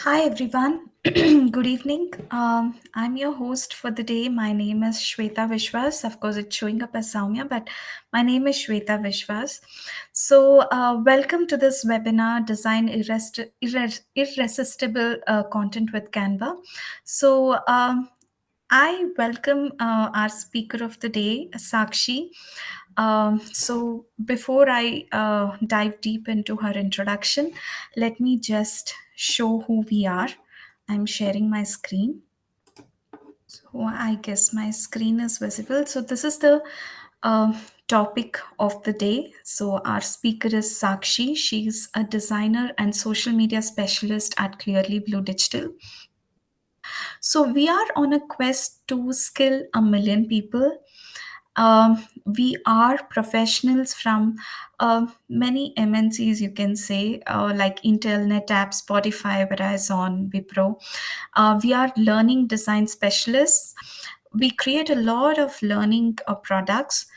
Hi everyone. Good evening. I'm your host for the day. My name is Shweta Vishwas. Of course, it's showing up as Soumya, but my name is Shweta Vishwas. Welcome to this webinar, Design Irresistible Content with Canva. So, I welcome our speaker of the day, Sakshi. Before I dive deep into her introduction, let me just show who we are. I'm sharing my screen. So I guess my screen is visible. So this is the topic of the day. So our speaker is Sakshi. She's a designer and social media specialist at Clearly Blue Digital. So we are on a quest to skill a million people. We are professionals from many MNCs, you can say, like Intel, NetApp, Spotify, Verizon, Wipro. We are learning design specialists. We create a lot of learning products.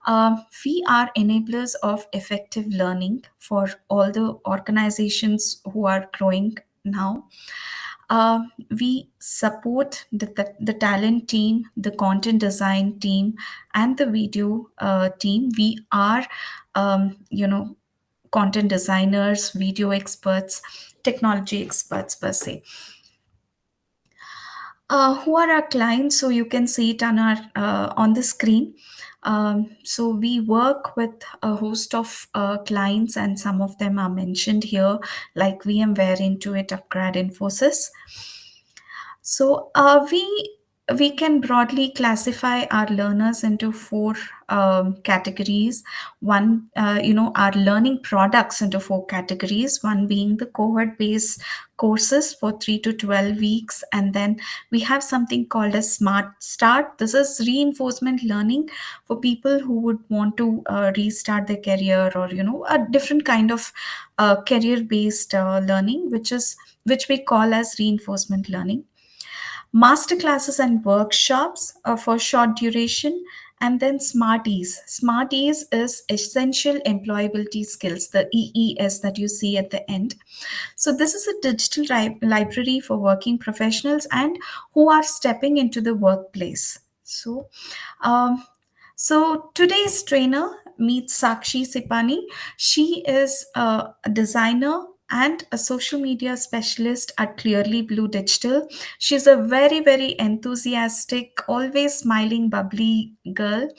We are enablers of effective learning for all the organizations who are growing now. We support the talent team, the content design team, and the video team. We are, content designers, video experts, technology experts per se. Who are our clients? So you can see it on our on the screen. So we work with a host of clients, and some of them are mentioned here, like VMware, Intuit, Upgrad, Infosys. So we can broadly classify our learners into four categories. One, our learning products into four categories. One being the cohort-based courses for 3 to 12 weeks, and then we have something called a Smart Start. This is reinforcement learning for people who would want to restart their career, or a different kind of career-based learning, which we call as reinforcement learning. Masterclasses and workshops for short duration, and then Smarties. Smarties is essential employability skills, the EES that you see at the end. So this is a digital library for working professionals and who are stepping into the workplace. Um, so today's trainer meets Sakshi Sipani. She is a designer and a social media specialist at Clearly Blue Digital. She's a very, very enthusiastic, always smiling, bubbly girl.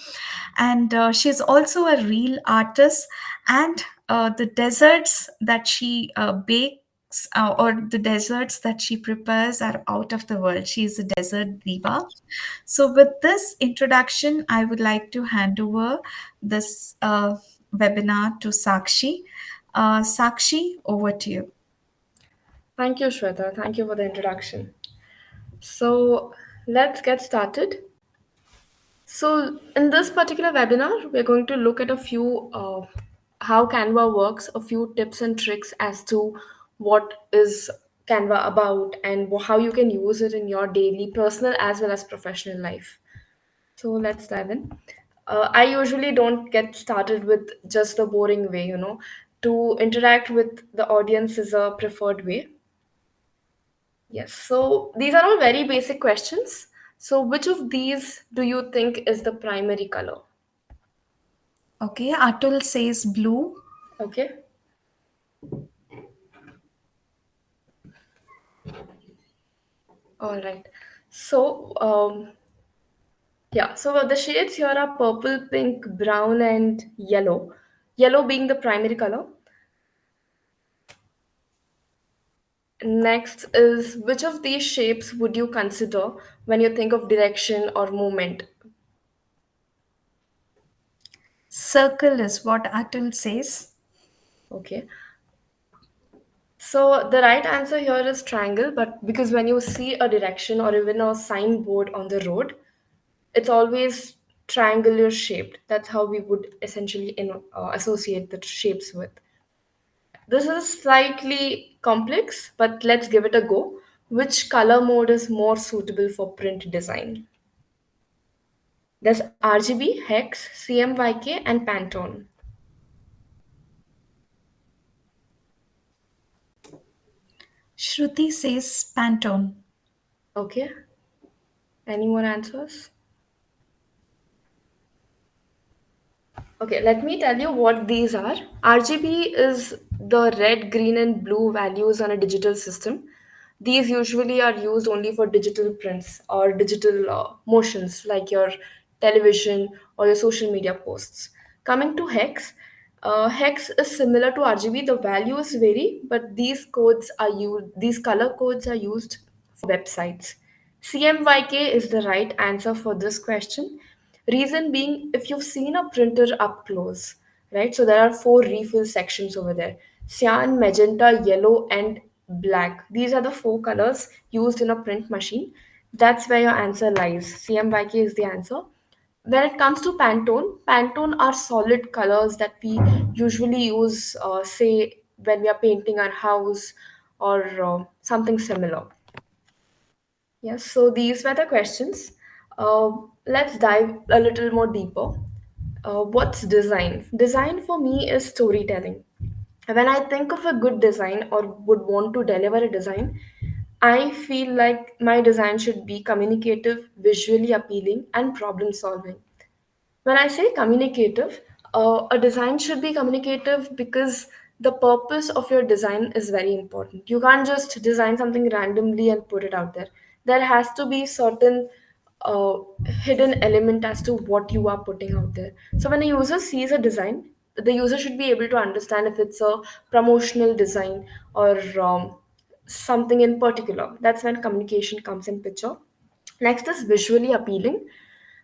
And she's also a real artist. And the desserts that she bakes, or the desserts that she prepares, are out of the world. She's a desert diva. So, with this introduction, I would like to hand over this webinar to Sakshi. Sakshi, over to you. Thank you, Shweta. Thank you for the introduction. So, let's get started. So, in this particular webinar, we're going to look at a few how Canva works, a few tips and tricks as to what is Canva about and how you can use it in your daily personal as well as professional life. So, let's dive in. I usually don't get started with just the boring way, to interact with the audience is a preferred way. Yes, so these are all very basic questions. So, which of these do you think is the primary color? Okay, Atul says blue. Okay, all right. So, so the shades here are purple, pink, brown, and yellow. Yellow being the primary color. Next is which of these shapes would you consider when you think of direction or movement? Circle is what Atul says. Okay. So the right answer here is triangle, but because when you see a direction or even a signboard on the road, it's always triangular shaped. That's how we would essentially associate the shapes with. This is slightly complex, but let's give it a go. Which color mode is more suitable for print design? There's RGB, Hex, CMYK, and Pantone. Shruti says Pantone. Okay, any more answers? Okay, let me tell you what these are. RGB is the red, green, and blue values on a digital system. These usually are used only for digital prints or digital motions like your television or your social media posts. Coming to hex, hex is similar to RGB. The values vary, but these color codes are used for websites. CMYK is the right answer for this question. Reason being, if you've seen a printer up close, right? So there are four refill sections over there: cyan, magenta, yellow, and black. These are the four colors used in a print machine. That's where your answer lies. CMYK is the answer. When it comes to Pantone are solid colors that we usually use, say, when we are painting our house or something similar. Yes, so these were the questions. Let's dive a little more deeper. What's design? Design for me is storytelling. When I think of a good design or would want to deliver a design, I feel like my design should be communicative, visually appealing, and problem solving. When I say communicative, a design should be communicative because the purpose of your design is very important. You can't just design something randomly and put it out there. There has to be certain uh, hidden element as to what you are putting out there. So when a user sees a design, the user should be able to understand if it's a promotional design or something in particular. That's when communication comes in picture. Next is visually appealing.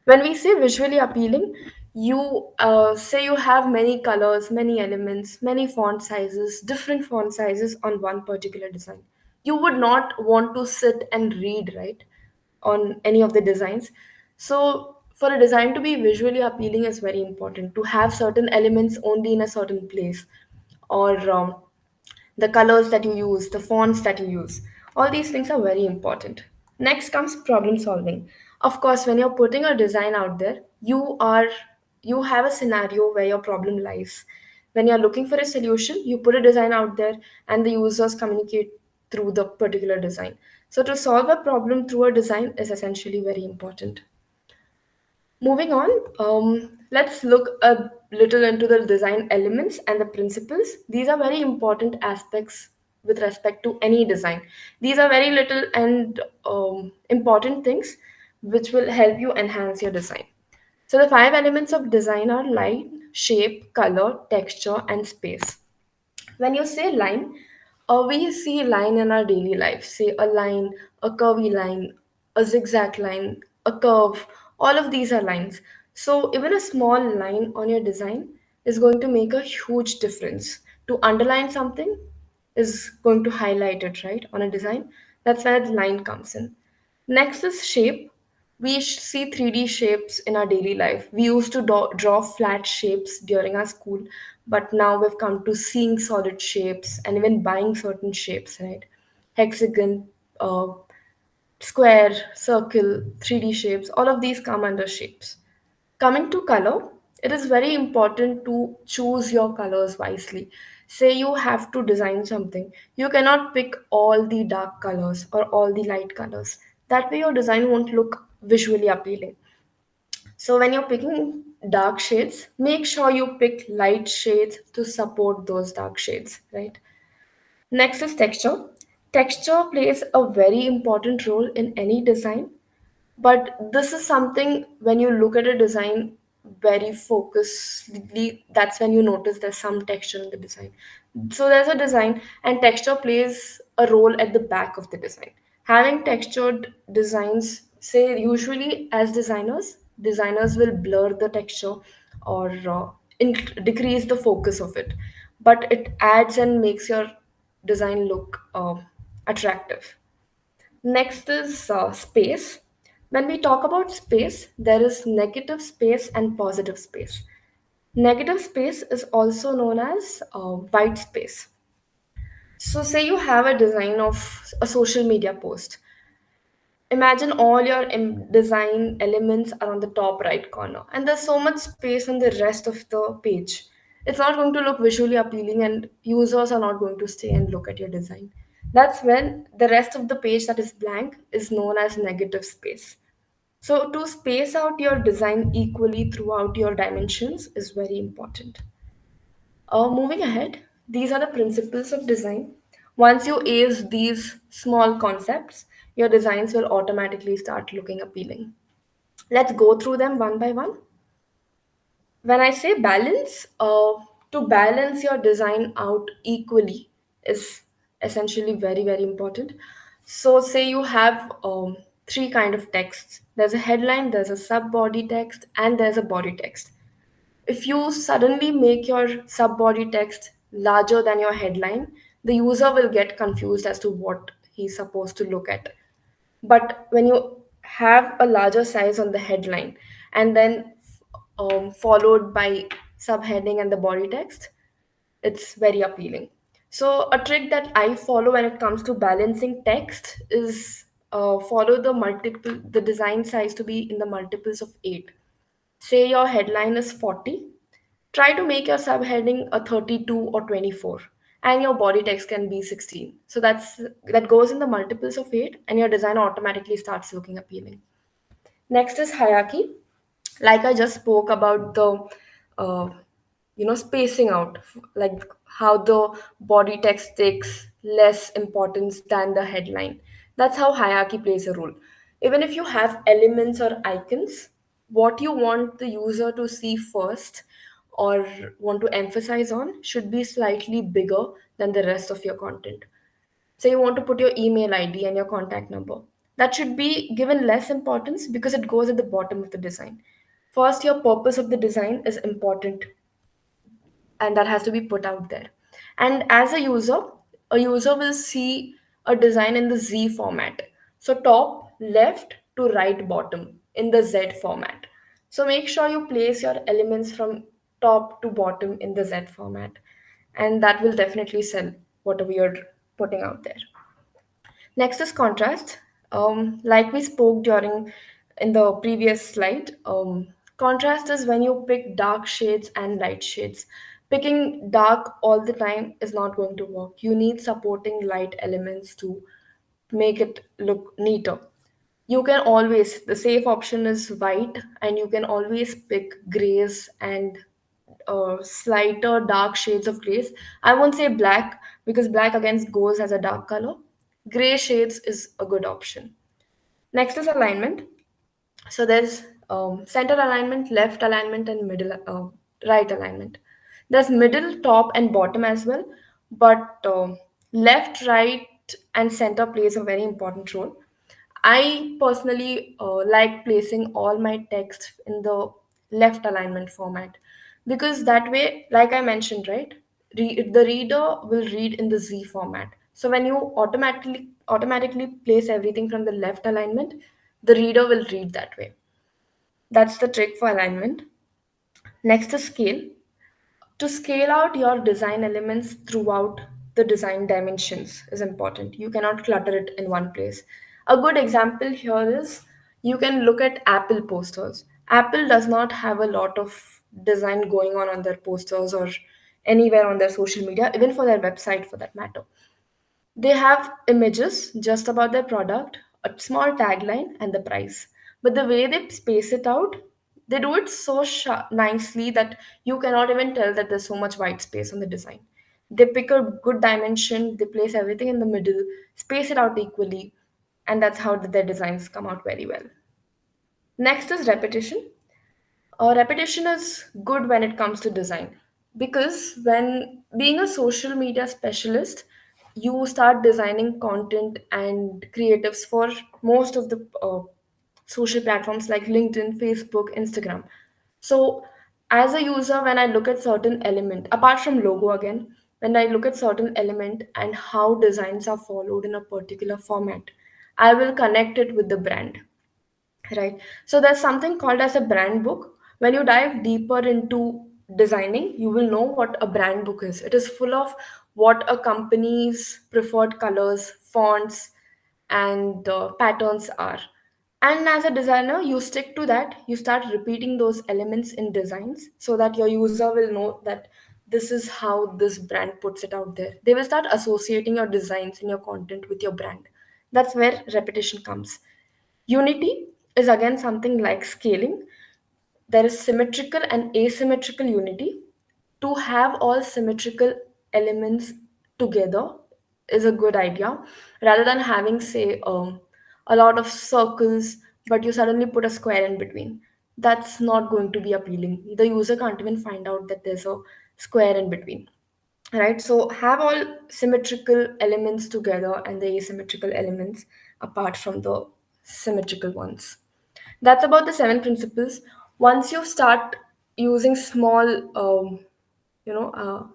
When we say visually appealing, you say you have many colors, many elements, many font sizes, different font sizes on one particular design. You would not want to sit and read, right, on any of the designs. So for a design to be visually appealing is very important to have certain elements only in a certain place, or the colors that you use, the fonts that you use. All these things are very important. Next comes problem solving. Of course, when you're putting a design out there, you have a scenario where your problem lies. When you're looking for a solution, you put a design out there and the users communicate through the particular design. So to solve a problem through a design is essentially very important. Moving on, let's look a little into the design elements and the principles. These are very important aspects with respect to any design. These are very little and important things which will help you enhance your design. So, the five elements of design are light, shape, color, texture, and space. When you say line, we see line in our daily life. Say a line, a curvy line, a zigzag line, a curve. All of these are lines. So even a small line on your design is going to make a huge difference. To underline something is going to highlight it, right, on a design. That's where the line comes in. Next is shape. We see 3D shapes in our daily life. We used to draw flat shapes during our school, but now we've come to seeing solid shapes and even buying certain shapes, right? Hexagon, uh, square, circle, 3D shapes, all of these come under shapes. Coming to color, it is very important to choose your colors wisely. Say you have to design something, you cannot pick all the dark colors or all the light colors. That way, your design won't look visually appealing. So, when you're picking dark shades, make sure you pick light shades to support those dark shades, right? Next is texture. Texture plays a very important role in any design, but this is something when you look at a design very focusedly, that's when you notice there's some texture in the design. So there's a design, and texture plays a role at the back of the design. Having textured designs, say, usually as designers will blur the texture or decrease the focus of it, but it adds and makes your design look attractive. Next is space. When we talk about space, there is negative space and positive space. Negative space is also known as white space. So, say you have a design of a social media post. Imagine all your design elements are on the top right corner, and there's so much space on the rest of the page. It's not going to look visually appealing, and users are not going to stay and look at your design. That's when the rest of the page that is blank is known as negative space. So, to space out your design equally throughout your dimensions is very important. Moving ahead, these are the principles of design. Once you ace these small concepts, your designs will automatically start looking appealing. Let's go through them one by one. When I say balance, to balance your design out equally is essentially very, very important. So, say you have three kind of texts. There's a headline, there's a sub body text, and there's a body text. If you suddenly make your sub body text larger than your headline, the user will get confused as to what he's supposed to look at. But when you have a larger size on the headline and then followed by subheading and the body text, it's very appealing. So a trick that I follow when it comes to balancing text is follow the design size to be in the multiples of 8. Say your headline is 40, try to make your subheading a 32 or 24, and your body text can be 16. So that goes in the multiples of 8, and your design automatically starts looking appealing. Next is hierarchy. Like I just spoke about the uh, spacing out, like how the body text takes less importance than the headline. That's how hierarchy plays a role. Even if you have elements or icons, what you want the user to see first or want to emphasize on should be slightly bigger than the rest of your content. Say you want to put your email ID and your contact number. That should be given less importance because it goes at the bottom of the design. First, your purpose of the design is important and that has to be put out there. And as a user will see a design in the Z format. So, top, left to right, bottom in the Z format. So, make sure you place your elements from top to bottom in the Z format, and that will definitely sell whatever you're putting out there. Next is contrast. Like we spoke during in the previous slide, contrast is when you pick dark shades and light shades. Picking dark all the time is not going to work. You need supporting light elements to make it look neater. You can always, the safe option is white, and you can always pick grays and slighter dark shades of grays. I won't say black because black again goes as a dark color. Gray shades is a good option. Next is alignment. So there's center alignment, left alignment, and right alignment. There's middle, top, and bottom as well, but left, right, and center plays a very important role. I personally like placing all my text in the left alignment format because that way, like I mentioned, right, the reader will read in the Z format. So when you automatically place everything from the left alignment, the reader will read that way. That's the trick for alignment. Next is scale. To scale out your design elements throughout the design dimensions is important. You cannot clutter it in one place. A good example here is you can look at Apple posters. Apple does not have a lot of design going on their posters or anywhere on their social media, even for their website for that matter. They have images just about their product, a small tagline, and the price. But the way they space it out, they do it so nicely that you cannot even tell that there's so much white space on the design. They pick a good dimension, they place everything in the middle, space it out equally, and that's how their designs come out very well. Next is repetition. Repetition is good when it comes to design because when being a social media specialist, you start designing content and creatives for most of the social platforms like LinkedIn, Facebook, Instagram. So, as a user, when I look at certain element, apart from logo again, when I look at certain element and how designs are followed in a particular format, I will connect it with the brand. Right. So there's something called as a brand book. When you dive deeper into designing, you will know what a brand book is. It is full of what a company's preferred colors, fonts, and patterns are. And as a designer, you stick to that. You start repeating those elements in designs so that your user will know that this is how this brand puts it out there. They will start associating your designs and your content with your brand. That's where repetition comes. Unity is again something like scaling. There is symmetrical and asymmetrical unity. To have all symmetrical elements together is a good idea, rather than having, say, a lot of circles, but you suddenly put a square in between. That's not going to be appealing. The user can't even find out that there's a square in between, right? So have all symmetrical elements together and the asymmetrical elements apart from the symmetrical ones. That's about the seven principles. Once you start using small you know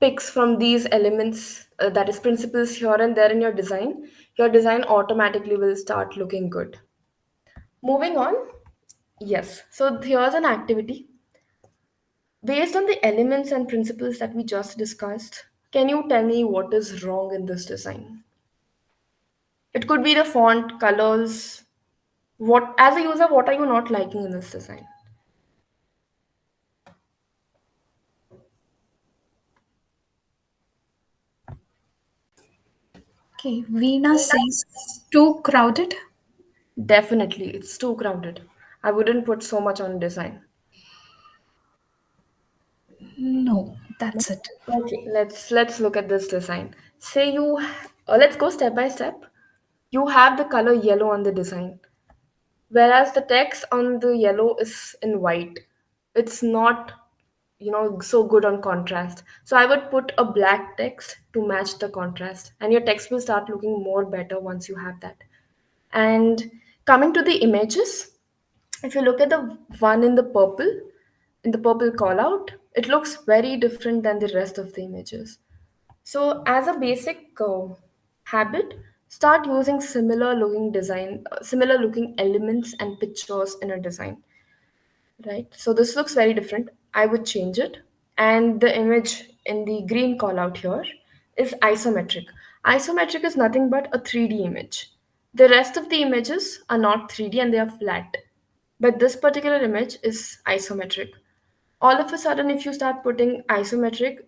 picks from these elements, that is principles here and there in your design automatically will start looking good. Moving on. Yes, so here's an activity based on the elements and principles that we just discussed. Can you tell me what is wrong in this design? It could be the font, colors. What, as a user, what are you not liking in this design? Okay, Veena says too crowded. Definitely, it's too crowded. I wouldn't put so much on design. No, that's it. Okay, let's look at this design. Say you, let's go step by step. You have the color yellow on the design, whereas the text on the yellow is in white. It's not, so good on contrast. So I would put a black text to match the contrast, and your text will start looking more better once you have that. And coming to the images, if you look at the one in the purple call out, it looks very different than the rest of the images. So, as a basic habit, start using similar looking elements and pictures in a design, right? So, this looks very different. I would change it. And the image in the green call out here is isometric. Isometric is nothing but a 3D image. The rest of the images are not 3D and they are flat. But this particular image is isometric. All of a sudden, if you start putting isometric,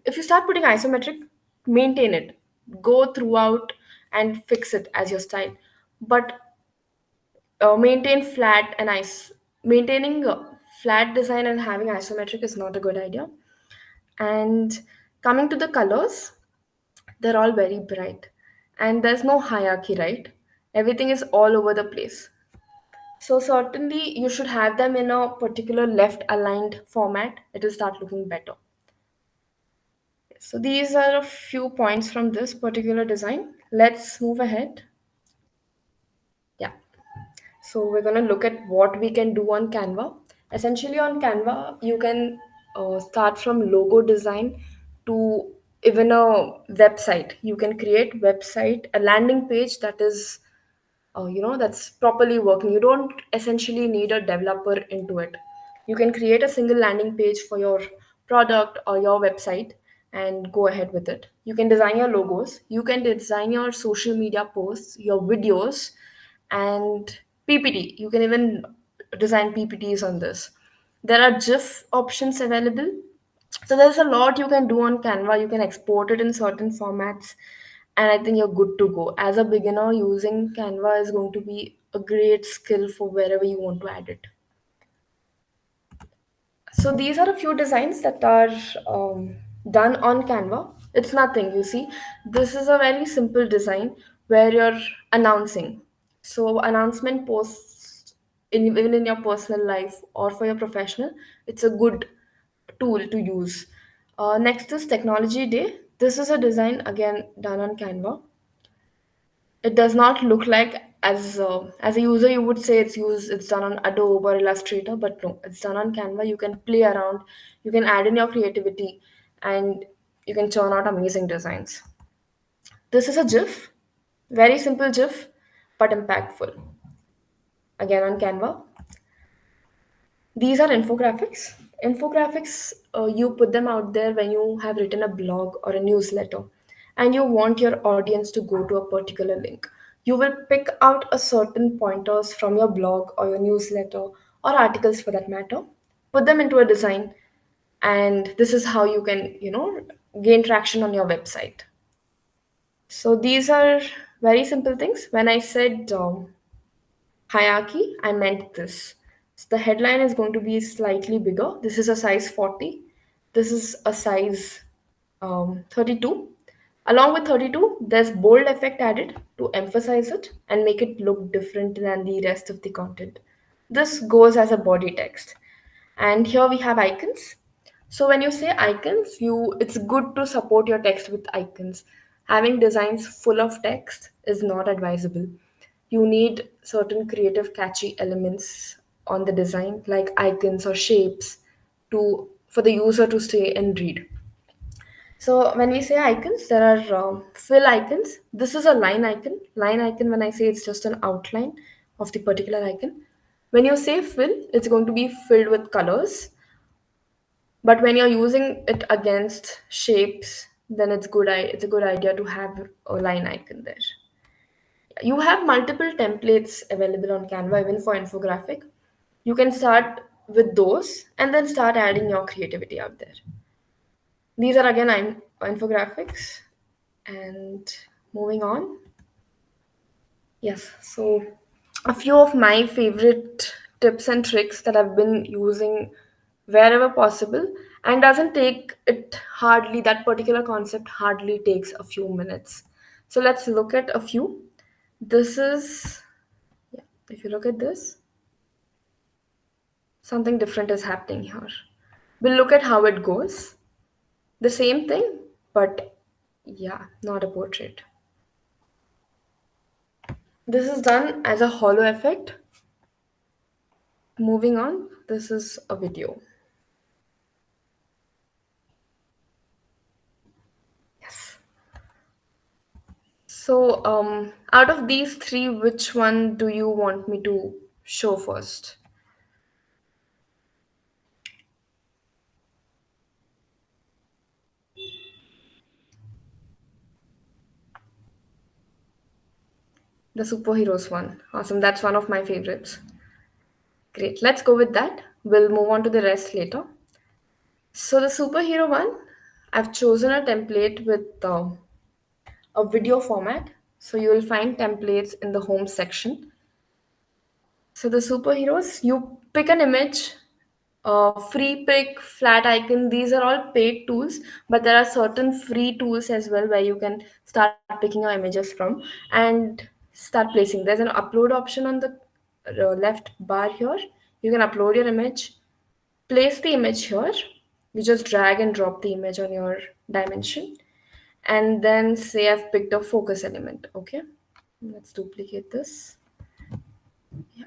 maintain it. Go throughout and fix it as your style. But maintain flat and ice. Maintaining flat design and having isometric is not a good idea. And coming to the colors, they're all very bright. And there's no hierarchy, right? Everything is all over the place. So certainly you should have them in a particular left aligned format. It will start looking better. So these are a few points from this particular design. Let's move ahead. Yeah. So we're going to look at what we can do on Canva. Essentially on Canva, you can start from logo design to even a website. You can create website, a landing page that is that's properly working. You don't essentially need a developer into it. You can create a single landing page for your product or your website and go ahead with it. You can design your logos, you can design your social media posts, your videos, and PPT. You can even design PPTs on this. There are GIF options available. So there's a lot you can do on Canva. You can export it in certain formats, and I think you're good to go. As a beginner, using Canva is going to be a great skill for wherever you want to add it. So these are a few designs that are done on Canva. It's nothing, you see. This is a very simple design where you're announcing. So announcement posts even in your personal life or for your professional, it's a good tool to use. Next is Technology Day. This is a design again done on Canva. It does not look like, as a user you would say it's done on Adobe or Illustrator, but no, it's done on Canva. You can play around, you can add in your creativity, and you can churn out amazing designs. This is a GIF, very simple GIF, but impactful. Again on Canva. These are infographics. Infographics, you put them out there when you have written a blog or a newsletter and you want your audience to go to a particular link. You will pick out a certain pointers from your blog or your newsletter or articles for that matter, put them into a design, and this is how you can, gain traction on your website. So these are very simple things. When I said hierarchy, I meant this. So the headline is going to be slightly bigger. This is a size 40. This is a size 32. Along with 32, there's bold effect added to emphasize it and make it look different than the rest of the content. This goes as a body text. And here we have icons. So when you say icons, it's good to support your text with icons. Having designs full of text is not advisable. You need certain creative catchy elements on the design like icons or shapes to for the user to stay and read. So when we say icons, there are fill icons. This is a line icon. Line icon, when I say, it's just an outline of the particular icon. When you say fill, it's going to be filled with colors. But when you're using it against shapes, then it's a good idea to have a line icon there. You have multiple templates available on Canva even for infographic. You can start with those and then start adding your creativity out there. These are again infographics. And moving on. Yes, so a few of my favorite tips and tricks that I've been using wherever possible, and doesn't take it hardly, that particular concept hardly takes a few minutes. So let's look at a few. This is, yeah, if you look at this, something different is happening here. We'll look at how it goes. The same thing, but yeah, not a portrait. This is done as a hollow effect. Moving on, this is a video. Yes. So, out of these three, which one do you want me to show first? The superheroes one. Awesome. That's one of my favorites. Great. Let's go with that. We'll move on to the rest later. So, the superhero one, I've chosen a template with a video format. So, you will find templates in the home section. So the superheroes, you pick an image, free pick, flat icon, these are all paid tools, but there are certain free tools as well where you can start picking your images from and start placing. There's an upload option on the left bar here. You can upload your image, place the image here. You just drag and drop the image on your dimension, and then say I've picked a focus element. Okay, let's duplicate this. Yeah,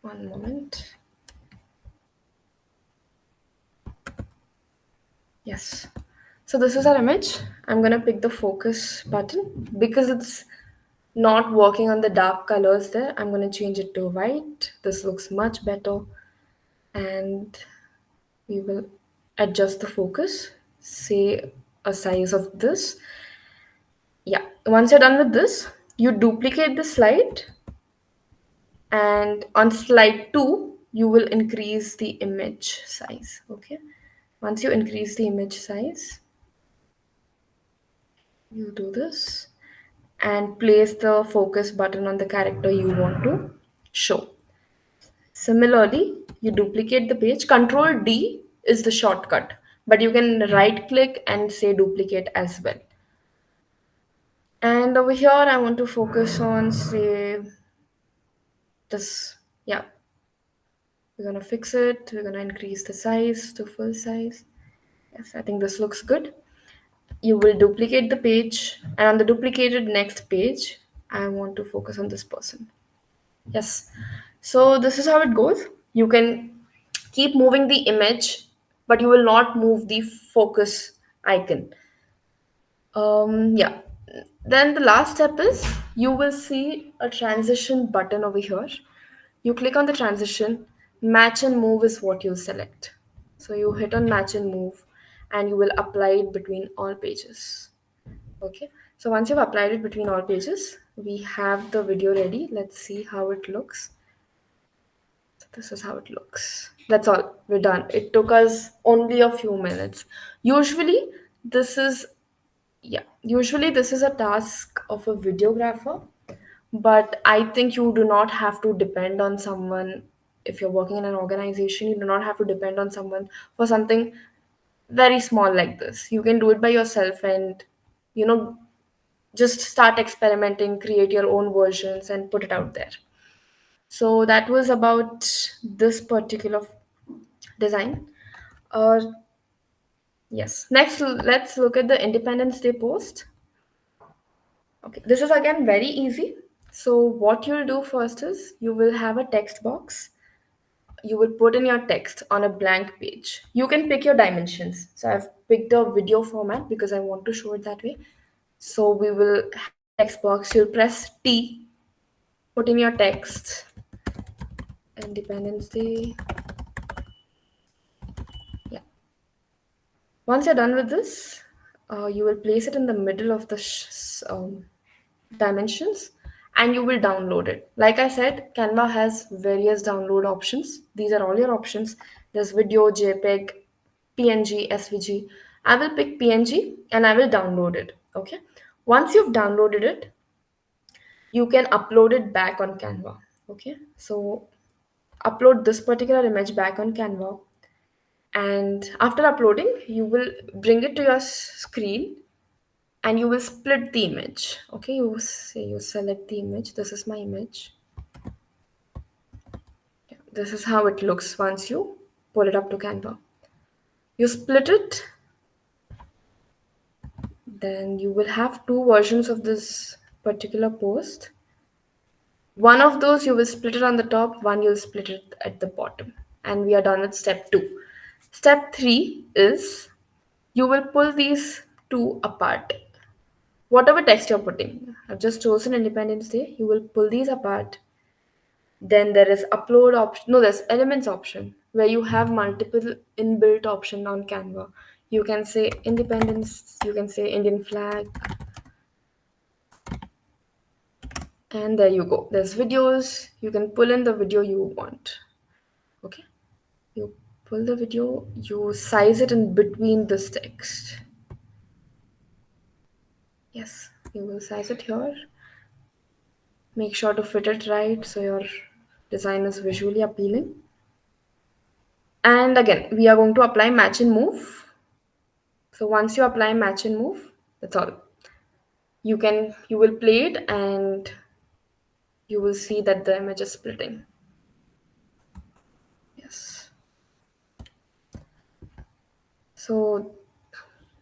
one moment. Yes. So this is our image. I'm gonna pick the focus button because it's not working on the dark colors there. I'm gonna change it to white. This looks much better. And we will adjust the focus. Say a size of this. Yeah. Once you're done with this, you duplicate the slide, and on slide 2, you will increase the image size. Okay. Once you increase the image size, you do this and place the focus button on the character you want to show. Similarly, you duplicate the page. Control D is the shortcut, but you can right click and say duplicate as well. And over here, I want to focus on, say, this. Yeah, we're gonna fix it. We're gonna increase the size to full size. Yes, I think this looks good. You will duplicate the page, and on the duplicated next page, I want to focus on this person. Yes. So this is how it goes. You can keep moving the image, but you will not move the focus icon. Yeah. Then the last step is you will see a transition button over here. You click on the transition, match and move is what you'll select. So you hit on match and move, and you will apply it between all pages. Okay. So once you've applied it between all pages, we have the video ready. Let's see how it looks. So this is how it looks. That's all. We're done. It took us only a few minutes. Usually, this is usually this is a task of a videographer, but I think you do not have to depend on someone. If you're working in an organization, you do not have to depend on someone for something very small like this. You can do it by yourself and, you know, just start experimenting, create your own versions, and put it out there. So that was about this particular design. Uh, yes. Next, let's look at the Independence Day post. Okay, this is again very easy. So what you'll do first is you will have a text box. You will put in your text on a blank page. You can pick your dimensions. So I've picked a video format because I want to show it that way. So we will have a text box. You'll press T, put in your text, Independence Day. Yeah. Once you're done with this, you will place it in the middle of the dimensions and you will download it. Like I said, Canva has various download options. These are all your options. There's video, JPEG, PNG, SVG. I will pick PNG and I will download it. Okay. Once you've downloaded it, you can upload it back on Canva. Okay. So upload this particular image back on Canva. And after uploading, you will bring it to your screen and you will split the image. Okay, you say you select the image. This is my image. This is how it looks once you pull it up to Canva. You split it, then you will have two versions of this particular post. One of those you will split it on the top, one you'll split it at the bottom. And we are done with step 2. Step 3 is you will pull these two apart. Whatever text you're putting, I've just chosen Independence Day, you will pull these apart. Then there is upload option. No, there's elements option where you have multiple inbuilt option on Canva. You can say independence, you can say Indian flag, and there you go. There's videos. You can pull in the video you want. Okay. You pull the video, you size it in between this text. Yes, you will size it here. Make sure to fit it right so your design is visually appealing. And again, we are going to apply match and move. So once you apply match and move, that's all. You will play it and you will see that the image is splitting. Yes. So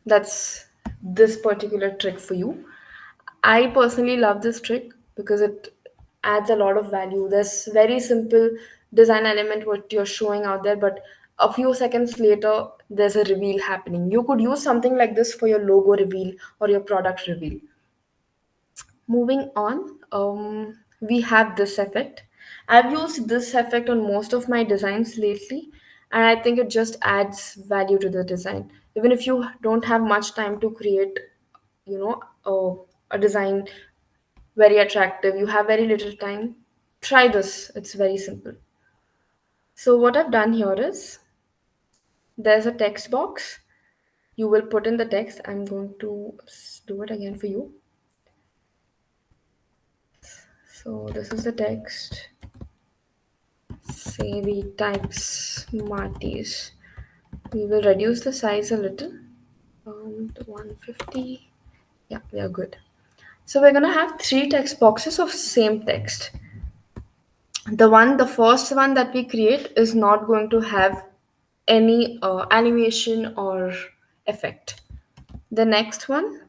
that's this particular trick for you. I personally love this trick because it adds a lot of value. There's very simple design element what you're showing out there, but a few seconds later there's a reveal happening. You could use something like this for your logo reveal or your product reveal. Moving on, we have this effect. I've used this effect on most of my designs lately, and I think it just adds value to the design. Even if you don't have much time to create, you know, a design very attractive, you have very little time, try this. It's very simple. So, what I've done here is there's a text box. You will put in the text. I'm going to do it again for you. So, this is the text. Say we type Smarties. We will reduce the size a little to 150. Yeah, we are good. So we're gonna have three text boxes of same text. The first one that we create is not going to have any animation or effect. The next one,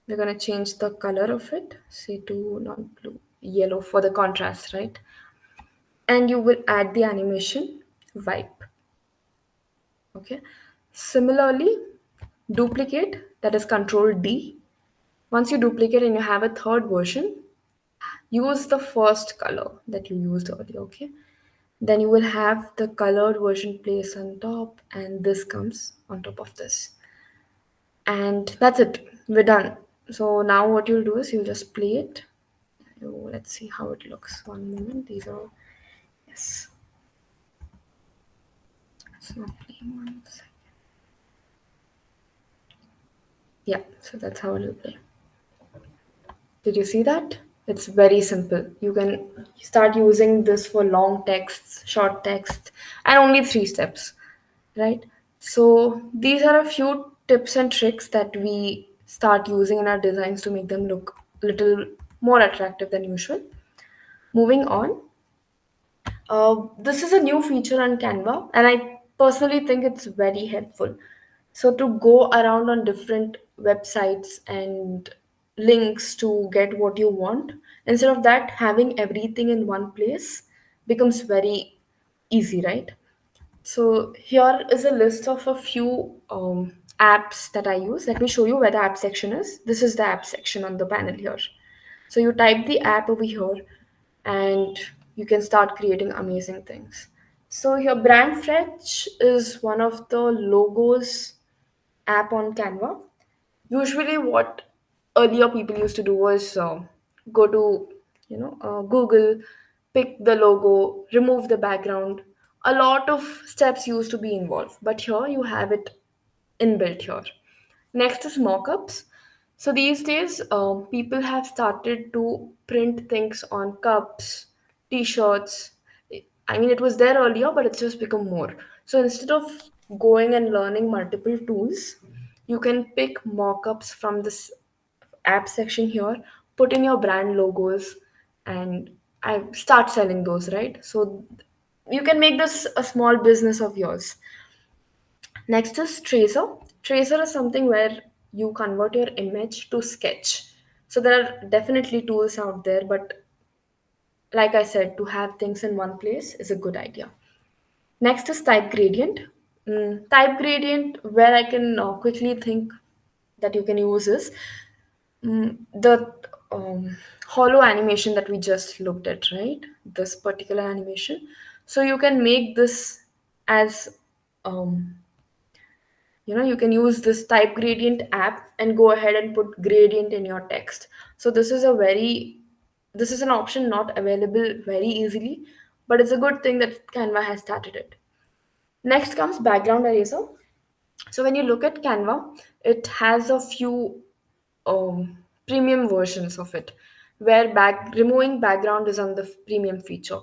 we're gonna change the color of it, say to not blue, yellow for the contrast, right? And you will add the animation vibe. Okay. Similarly, duplicate, that is control D. Once you duplicate and you have a third version, use the first color that you used earlier. Okay. Then you will have the colored version placed on top, and this comes on top of this. And that's it. We're done. So now what you'll do is you'll just play it. Let's see how it looks. One moment. These are yes. It's not playing. One second. Yeah. So that's how it'll play. Did you see that? It's very simple. You can start using this for long texts, short text, and only 3 steps, right? So these are a few tips and tricks that we start using in our designs to make them look a little more attractive than usual. Moving on, this is a new feature on Canva, and I personally think it's very helpful. So, to go around on different websites and links to get what you want, instead of that, having everything in one place becomes very easy, right? So, here is a list of a few apps that I use. Let me show you where the app section is. This is the app section on the panel here. So you type the app over here and you can start creating amazing things. So here Brand Fetch is one of the logos app on Canva. Usually what earlier people used to do was go to Google, pick the logo, remove the background. A lot of steps used to be involved, but here you have it inbuilt here. Next is mockups. So these days, people have started to print things on cups, t-shirts. I mean, it was there earlier, but it's just become more. So instead of going and learning multiple tools, you can pick mockups from this app section here, put in your brand logos, and I start selling those, right? So you can make this a small business of yours. Next is tracer. Tracer is something where you convert your image to sketch. So there are definitely tools out there, but like I said, to have things in one place is a good idea. Next is type gradient. Type gradient, where I can quickly think that you can use is the hollow animation that we just looked at, right? This particular animation. So you can make this as um, you can use this type gradient app and go ahead and put gradient in your text. So this is an option not available very easily, but it's a good thing that Canva has started it. Next comes background eraser. So when you look at Canva, it has a few premium versions of it, where removing background is on the premium feature.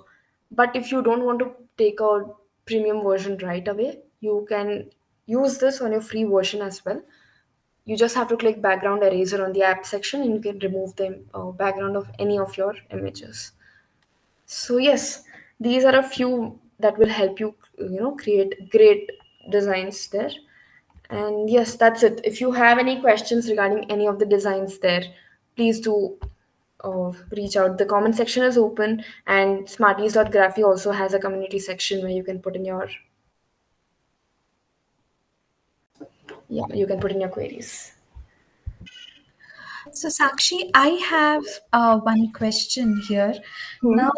But if you don't want to take a premium version right away, you can use this on your free version as well. You just have to click background eraser on the app section and you can remove the background of any of your images. So yes, these are a few that will help you, create great designs there. And yes, that's it. If you have any questions regarding any of the designs there, please do reach out. The comment section is open, and smarties.graphy also has a community section where you can put in your queries. So, Sakshi, I have one question here. Hmm. Now,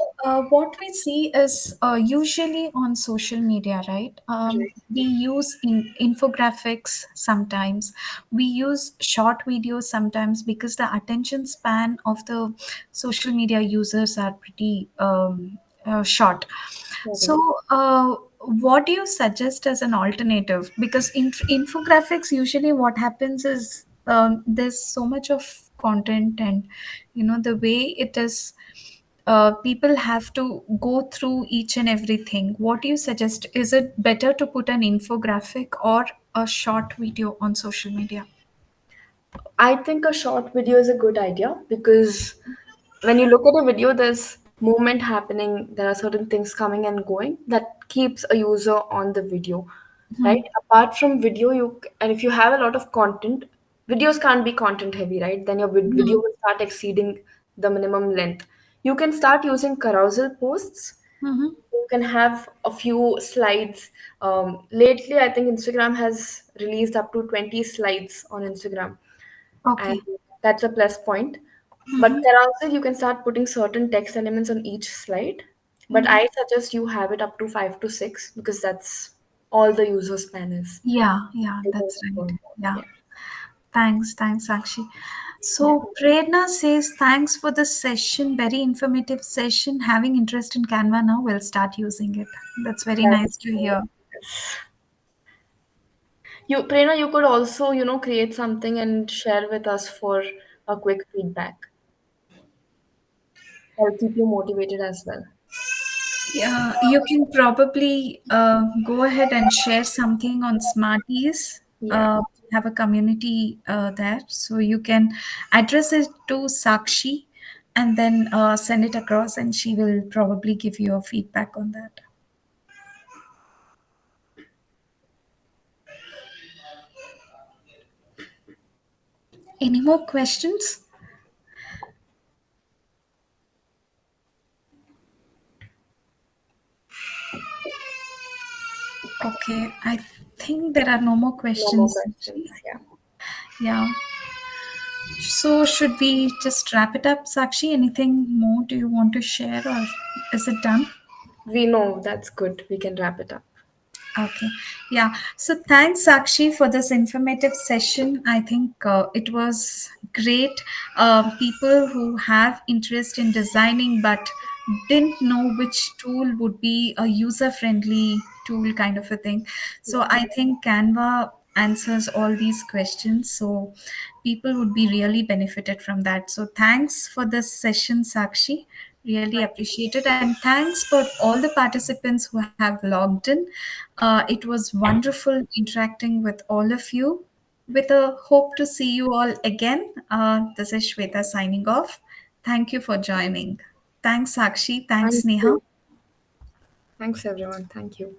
what we see is usually on social media, right? Right. We use infographics sometimes. We use short videos sometimes because the attention span of the social media users are pretty short. Okay. So, what do you suggest as an alternative? Because infographics usually what happens is there's so much of content, and the way it is, people have to go through each and everything. What do you suggest? Is it better to put an infographic or a short video on social media? I think a short video is a good idea because when you look at a video, there's movement happening, there are certain things coming and going that keeps a user on the video, right? Apart from video, and if you have a lot of content, videos can't be content heavy, right? Then your video Mhm. will start exceeding the minimum length. You can start using carousel posts. Mhm. You can have a few slides. Lately, I think Instagram has released up to 20 slides on Instagram, and Okay. that's a plus point. But Mhm. carousel, you can start putting certain text elements on each slide. But Mhm. I suggest you have it up to 5 to 6 because that's all the user span is. Yeah, yeah, You can that's go right. more. Yeah. Yeah. Thanks, Sakshi. So Prerna says, thanks for the session, very informative session. Having interest in Canva now, we'll start using it. That's very That's nice to great. hear. Yes. You, Prerna, you could also, create something and share with us for a quick feedback. I'll keep you motivated as well. Yeah, you can probably go ahead and share something on Smarties. Yeah. Have a community there, so you can address it to Sakshi, and then send it across, and she will probably give you a feedback on that. Any more questions? Okay, I think there are no more No more questions. questions. Yeah. Yeah. So should we just wrap it up, Sakshi? Anything more do you want to share, or is it done? We know that's good. We can wrap it up. Okay. Yeah. So thanks, Sakshi, for this informative session. I think it was great. People who have interest in designing but didn't know which tool would be a user friendly tool, kind of a thing. So Yeah. I think Canva answers all these questions. So people would be really benefited from that. So thanks for this session, Sakshi. Really Thank appreciate it. And thanks for all the participants who have logged in. It was wonderful interacting with all of you. With a hope to see you all again. This is Shweta signing off. Thank you for joining. Thanks, Sakshi. Thanks, Thank Neha. you. Thanks, everyone. Thank you.